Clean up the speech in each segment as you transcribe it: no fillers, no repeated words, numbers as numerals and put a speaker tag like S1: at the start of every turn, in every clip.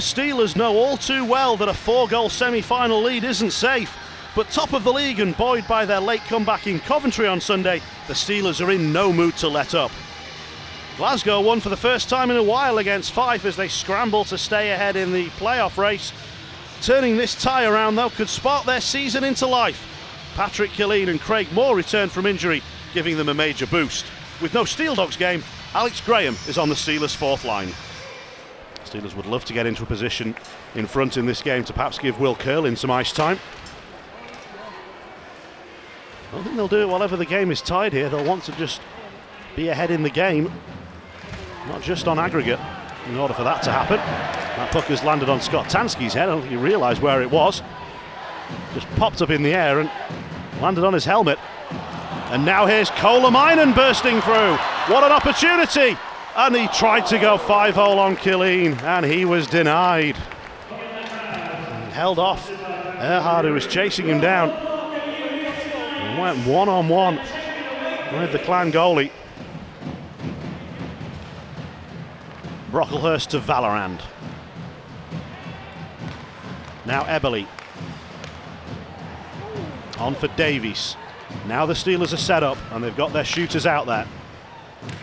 S1: The Steelers know all too well that a 4-goal semi-final lead isn't safe, but top of the league and buoyed by their late comeback in Coventry on Sunday, the Steelers are in no mood to let up. Glasgow won for the first time in a while against Fife as they scramble to stay ahead in the playoff race. Turning this tie around though could spark their season into life. Patrick Killeen and Craig Moore returned from injury, giving them a major boost. With no Steel Dogs game, Alex Graham is on the Steelers' fourth line. Steelers would love to get into a position in front in this game to perhaps give Will Curlin some ice time. I don't think they'll do it whenever the game is tied here. They'll want to just be ahead in the game, not just on aggregate, in order for that to happen. That puck has landed on Scott Tansky's head. I don't think he realised where it was. Just popped up in the air and landed on his helmet. And now here's Kolamainen bursting through. What an opportunity! And he tried to go 5-0 on Killeen, and he was denied. He held off Erhard, who was chasing him down, and went one-on-one with the Clan goalie. Brocklehurst to Valorand. Now Eberle. On for Davies. Now the Steelers are set up, and they've got their shooters out there.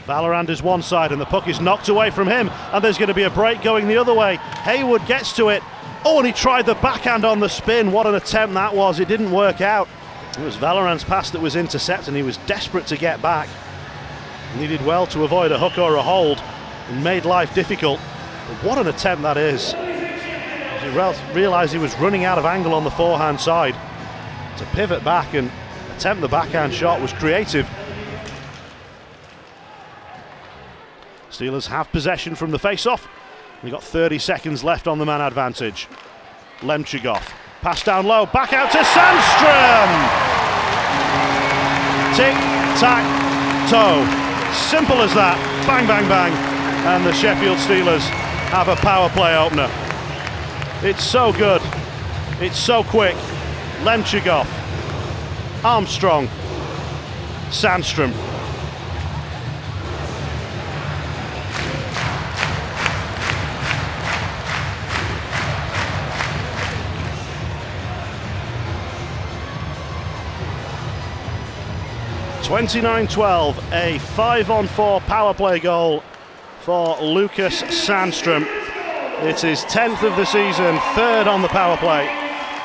S1: Valorand is one side and the puck is knocked away from him, and there's going to be a break going the other way. Haywood gets to it. Oh, and he tried the backhand on the spin. What an attempt that was. It didn't work out. It was Valorand's pass that was intercepted, and he was desperate to get back. And he did well to avoid a hook or a hold and made life difficult. But what an attempt that is. He realised he was running out of angle on the forehand side. To pivot back and attempt the backhand shot was creative. Steelers have possession from the face-off. We've got 30 seconds left on the man advantage. Lemchigov, pass down low, back out to Sandstrom! Tic-tac-toe. Simple as that. Bang, bang, bang. And the Sheffield Steelers have a power play opener. It's so good. It's so quick. Lemchigov, Armstrong, Sandstrom. (29-12), a 5-on-4 power play goal for Lucas Sandstrom. It's his 10th of the season, third on the power play.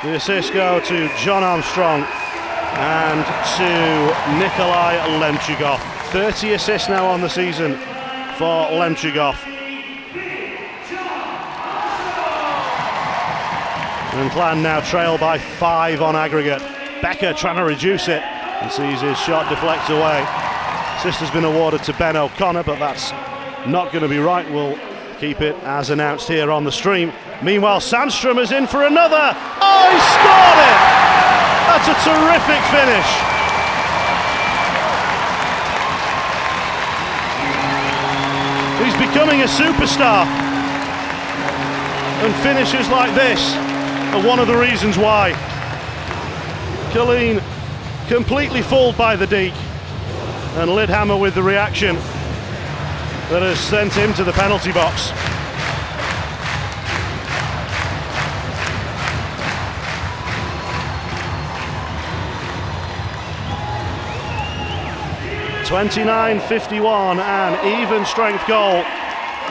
S1: The assists go to John Armstrong and to Nikolai Lemchigov. 30 assists now on the season for Lemchigov. And Clan now trail by 5 on aggregate. Becker trying to reduce it and sees his shot deflect away. Assist has been awarded to Ben O'Connor, but that's not going to be right. We'll keep it as announced here on the stream. Meanwhile, Sandstrom is in for another. Oh, he scored it! That's a terrific finish. He's becoming a superstar. And finishes like this are one of the reasons why. Killeen completely fooled by the deke, and Lidhammer with the reaction that has sent him to the penalty box. (29-51), an even strength goal,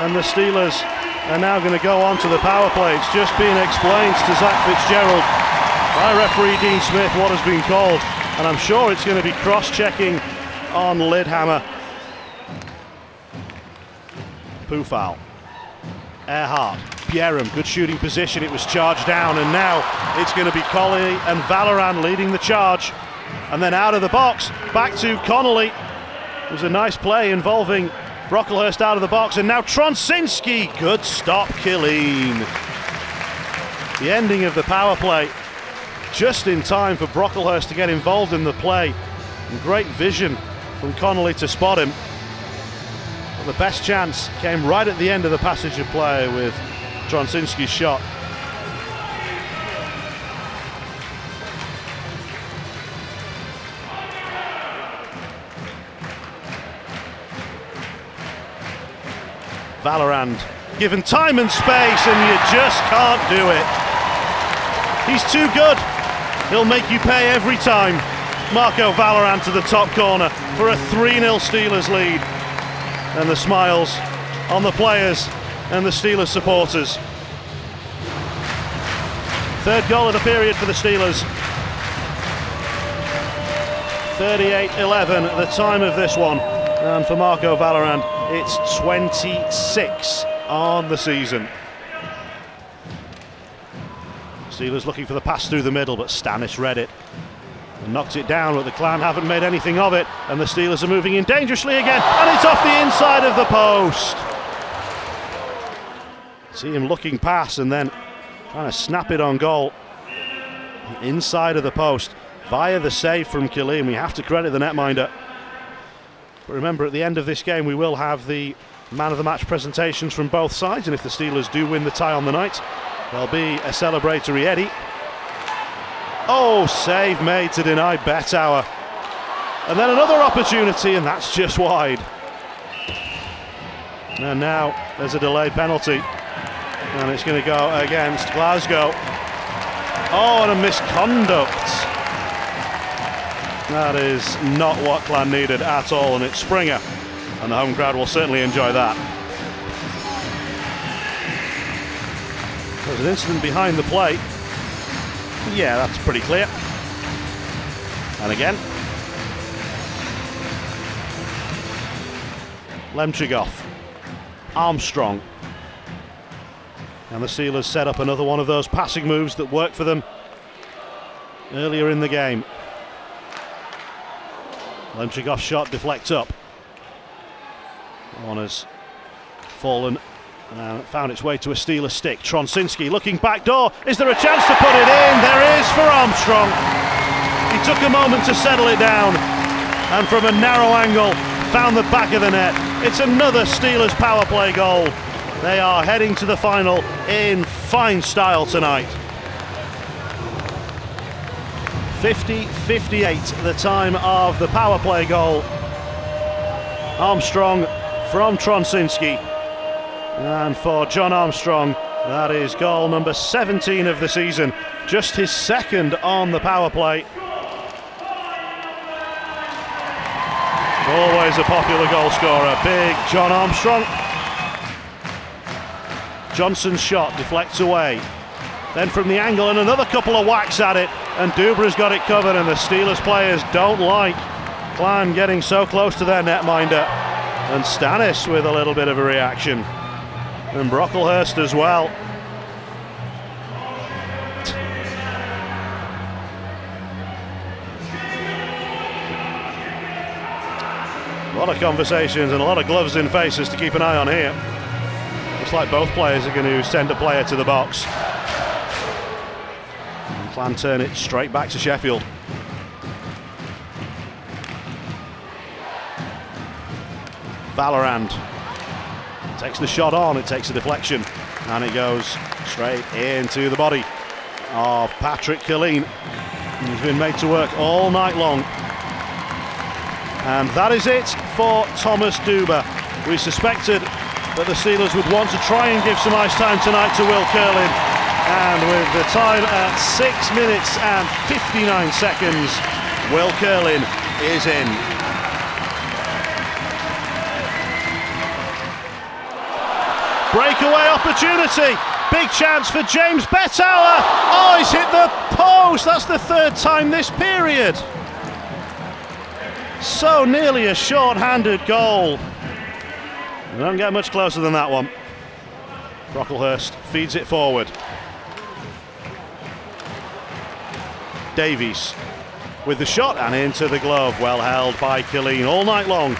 S1: and the Steelers are now going to go on to the power play. It's just been explained to Zack Fitzgerald by referee Dean Smith what has been called, and I'm sure it's going to be cross-checking on Lidhammer. Poufal, Erhard, Bjerrum, good shooting position, it was charged down, and now it's going to be Colley and Valorand leading the charge. And then out of the box, back to Connolly. It was a nice play involving Brocklehurst out of the box, and now Tronsinski, good stop, Killeen. The ending of the power play, just in time for Brocklehurst to get involved in the play. And great vision from Connolly to spot him. But the best chance came right at the end of the passage of play with Tronsinski's shot. Valorand given time and space, and you just can't do it. He's too good. He'll make you pay every time. Marco Valorand to the top corner for a 3-0 Steelers lead. And the smiles on the players and the Steelers supporters. Third goal of the period for the Steelers. 38-11 at the time of this one. And for Marco Valorand, it's 26 on the season. Steelers looking for the pass through the middle, but Stannis read it and knocked it down, but the Clan haven't made anything of it, and the Steelers are moving in dangerously again, and it's off the inside of the post. See him looking past and then trying to snap it on goal. Inside of the post via the save from Killeen. We have to credit the netminder. But remember, at the end of this game we will have the man of the match presentations from both sides, and if the Steelers do win the tie on the night, there'll be a celebratory Eddie. Oh, save made to deny Betauer. And then another opportunity, and that's just wide. And now there's a delayed penalty, and it's going to go against Glasgow. Oh, and a misconduct. That is not what Clan needed at all, and it's Springer, and the home crowd will certainly enjoy that. There's an incident behind the play. Yeah, that's pretty clear. And again, Lemchigov, Armstrong, and the Steelers set up another one of those passing moves that worked for them earlier in the game. Lemchigov's shot deflects up. One has fallen and found its way to a Steelers stick. Tronsinski looking back door. Is there a chance to put it in? There is for Armstrong. He took a moment to settle it down, and from a narrow angle found the back of the net. It's another Steelers power play goal. They are heading to the final in fine style tonight. 50-58 the time of the power play goal. Armstrong from Tronsinski. And for John Armstrong, that is goal number 17 of the season. Just his second on the power play. Always a popular goal scorer, big John Armstrong. Johnson's shot deflects away. Then from the angle, and another couple of whacks at it, and Dubra's got it covered, and the Steelers players don't like Clan getting so close to their netminder. And Stannis with a little bit of a reaction. And Brocklehurst as well. A lot of conversations and a lot of gloves in faces to keep an eye on here. Looks like both players are going to send a player to the box. And Clan turn it straight back to Sheffield. Valorand takes the shot on, it takes a deflection, and it goes straight into the body of Patrick Killeen. He's been made to work all night long. And that is it for Thomas Duba. We suspected that the Steelers would want to try and give some ice time tonight to Will Curlin, and with the time at 6 minutes and 59 seconds, Will Curlin is in. Breakaway opportunity, big chance for James Betauer. Oh, he's hit the post. That's the third time this period. So nearly a short-handed goal. We don't get much closer than that one. Brocklehurst feeds it forward. Davies with the shot and into the glove. Well held by Killeen all night long.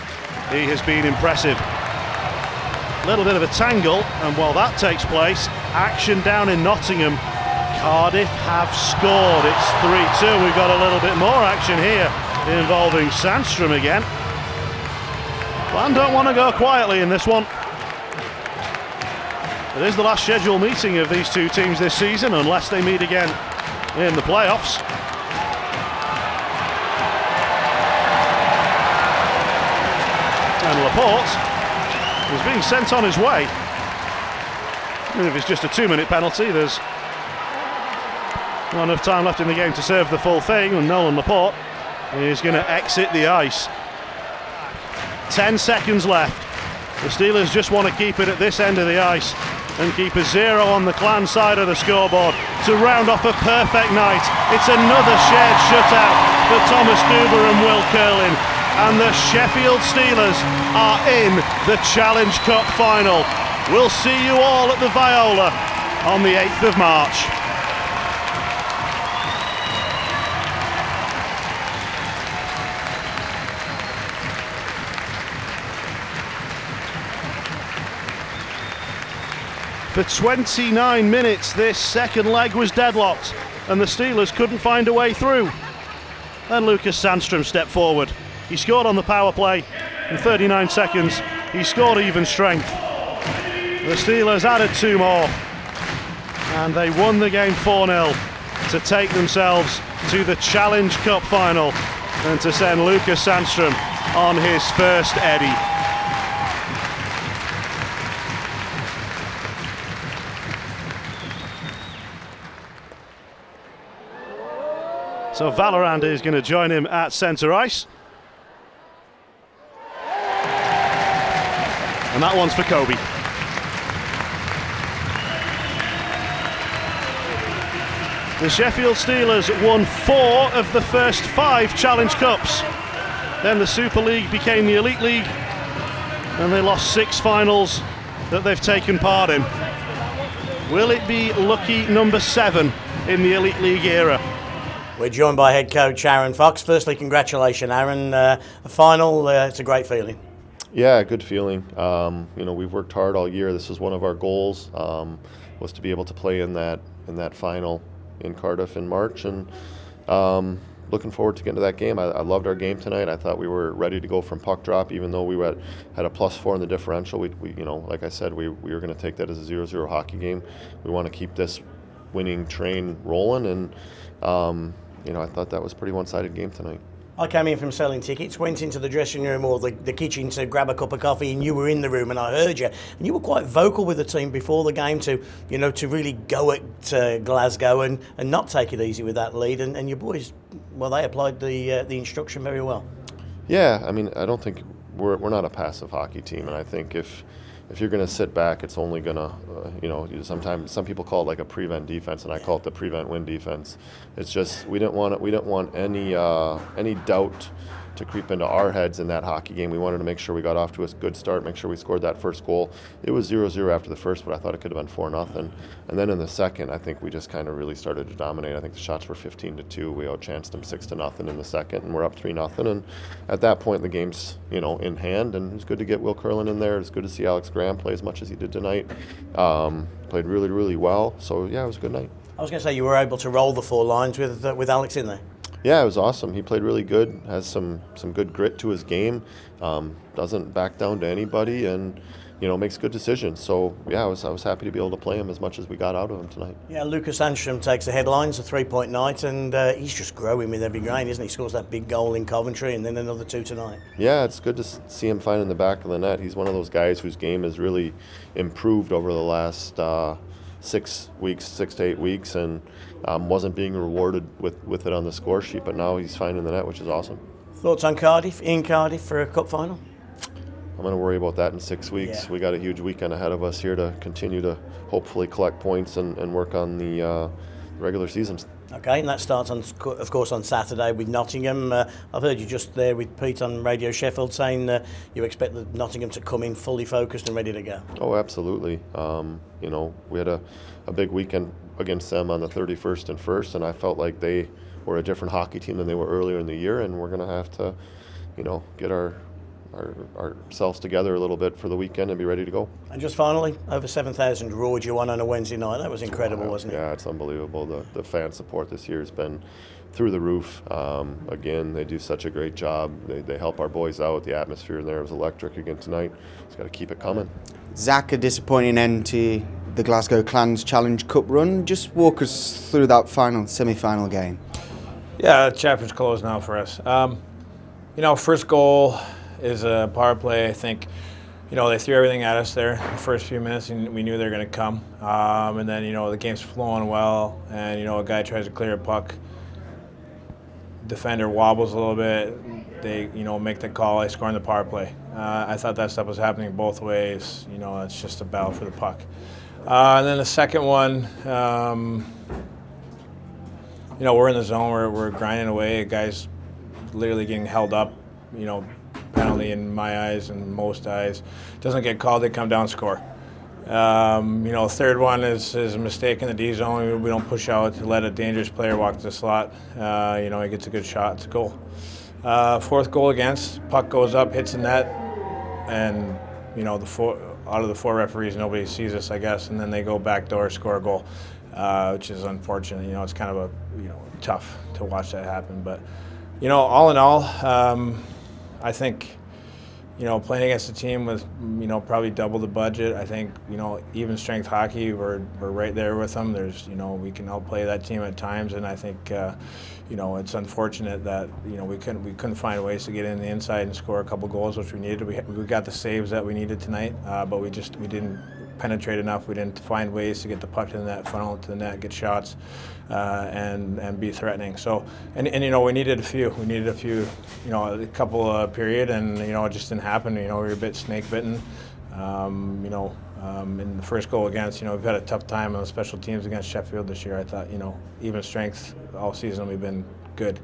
S1: He has been impressive. Little bit of a tangle, and while that takes place, action down in Nottingham. Cardiff have scored. It's 3-2. We've got a little bit more action here involving Sandstrom again. Clan don't want to go quietly in this one. It is the last scheduled meeting of these two teams this season, unless they meet again in the playoffs. And Laporte is being sent on his way. Even if it's just a 2-minute penalty, there's not enough time left in the game to serve the full thing, and Nolan Laporte is going to exit the ice. 10 seconds left. The Steelers just want to keep it at this end of the ice and keep a 0 on the Clan side of the scoreboard to round off a perfect night. It's another shared shutout for Thomas Duber and Will Curlin, and the Sheffield Steelers are in the Challenge Cup final. We'll see you all at the Viola on the 8th of March. For 29 minutes, this second leg was deadlocked, and the Steelers couldn't find a way through. Then Lucas Sandstrom stepped forward. He scored on the power play. In 39 seconds, he scored even strength. The Steelers added 2 more, and they won the game 4-0 to take themselves to the Challenge Cup final and to send Lucas Sandstrom on his first Eddie. So Valorand is going to join him at centre ice. And that one's for Kobe. The Sheffield Steelers won 4 of the first 5 Challenge Cups. Then the Super League became the Elite League, and they lost 6 finals that they've taken part in. Will it be lucky number 7 in the Elite League era?
S2: We're joined by head coach Aaron Fox. Firstly, congratulations, Aaron. A final, it's a great feeling.
S3: Yeah, good feeling. We've worked hard all year. This was one of our goals, was to be able to play in that final in Cardiff in March, and looking forward to getting to that game. I loved our game tonight. I thought we were ready to go from puck drop, even though we had a +4 in the differential. We like I said, we were going to take that as a 0-0 hockey game. We want to keep this winning train rolling, and I thought that was a pretty one-sided game tonight.
S2: I came in from selling tickets, went into the dressing room or the kitchen to grab a cup of coffee, and you were in the room, and I heard you. And you were quite vocal with the team before the game to really go at Glasgow and not take it easy with that lead. And your boys, well, they applied the instruction very well.
S3: Yeah, I mean, I don't think we're not a passive hockey team, and I think if you're going to sit back, it's only going to, sometimes some people call it like a prevent defense, and I call it the prevent win defense. It's just we didn't want any doubt to creep into our heads in that hockey game. We wanted to make sure we got off to a good start, make sure we scored that first goal. It was 0-0 after the first, but I thought it could have been 4-0. And then in the second, I think we just kind of really started to dominate. I think the shots were 15-2. We outchanced them 6-0 in the second, and we're up 3-0. And at that point, the game's in hand, and it was good to get Will Curlin in there. It's good to see Alex Graham play as much as he did tonight. Played really, really well. So yeah, it was a good night.
S2: I was going to say you were able to roll the 4 lines with Alex in there.
S3: Yeah, it was awesome. He played really good, has some good grit to his game, doesn't back down to anybody, and makes good decisions. So yeah, I was happy to be able to play him as much as we got out of him tonight. Yeah,
S2: Lucas Sandstrom takes the headlines, a 3-point night, and he's just growing with every game, isn't he? He scores that big goal in Coventry and then another 2 tonight.
S3: Yeah, it's good to see him finding the back of the net. He's one of those guys whose game has really improved over the last 6 to 8 weeks, and wasn't being rewarded with it on the score sheet, but now he's finding the net, which is awesome.
S2: Thoughts on Cardiff, in Cardiff for a cup final?
S3: I'm going to worry about that in 6 weeks. Yeah. We got a huge weekend ahead of us here to continue to hopefully collect points and work on the regular season.
S2: Okay, and that starts, of course, on Saturday with Nottingham. I've heard you just there with Pete on Radio Sheffield saying you expect the Nottingham to come in fully focused and ready to go.
S3: Oh, absolutely. We had a big weekend against them on the 31st and 1st, and I felt like they were a different hockey team than they were earlier in the year, and we're going to have to, get ourselves together a little bit for the weekend and be ready to go.
S2: And just finally, over 7,000 roared you on a Wednesday night. That was incredible, wasn't it?
S3: Yeah, it's unbelievable. The fan support this year has been through the roof. Again, they do such a great job. They help our boys out. The atmosphere in there was electric again tonight. Just got to keep it coming.
S4: Zack, a disappointing end to the Glasgow Clan's Challenge Cup run. Just walk us through that semi-final game.
S5: Yeah, the chapter's closed now for us. First goal is a power play. I think, they threw everything at us there the first few minutes, and we knew they were going to come. And then, the game's flowing well, and, a guy tries to clear a puck. Defender wobbles a little bit. They, make the call. I score on the power play. I thought that stuff was happening both ways. It's just a battle for the puck. And then the second one, we're in the zone. We're grinding away. A guy's literally getting held up, penalty in my eyes and most eyes. Doesn't get called, they come down, score. Third one is a mistake in the D zone. We don't push out to let a dangerous player walk to the slot. He gets a good shot, it's a goal. Fourth goal against, puck goes up, hits the net, and out of the 4 referees, nobody sees us, I guess, and then they go back door, score a goal, which is unfortunate. It's kind of tough to watch that happen, but all in all, I think, playing against a team with, probably double the budget. I think, even strength hockey, we're right there with them. There's, we can outplay that team at times, and I think, it's unfortunate that, we couldn't find ways to get in the inside and score a couple goals, which we needed. We got the saves that we needed tonight, but we didn't penetrate enough. We didn't find ways to get the puck to the net, funnel it to the net, get shots, and be threatening. So, and we needed a few. We needed a few, a couple period, and it just didn't happen. We were a bit snake bitten. In the first goal against, we've had a tough time on the special teams against Sheffield this year. I thought, even strength all season we've been good.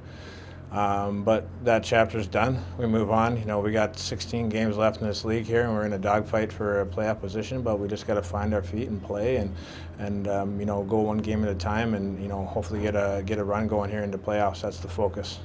S5: But that chapter's done. We move on. We got 16 games left in this league here, and we're in a dogfight for a playoff position. But we just got to find our feet and play, and go one game at a time, and hopefully get a run going here into playoffs. That's the focus.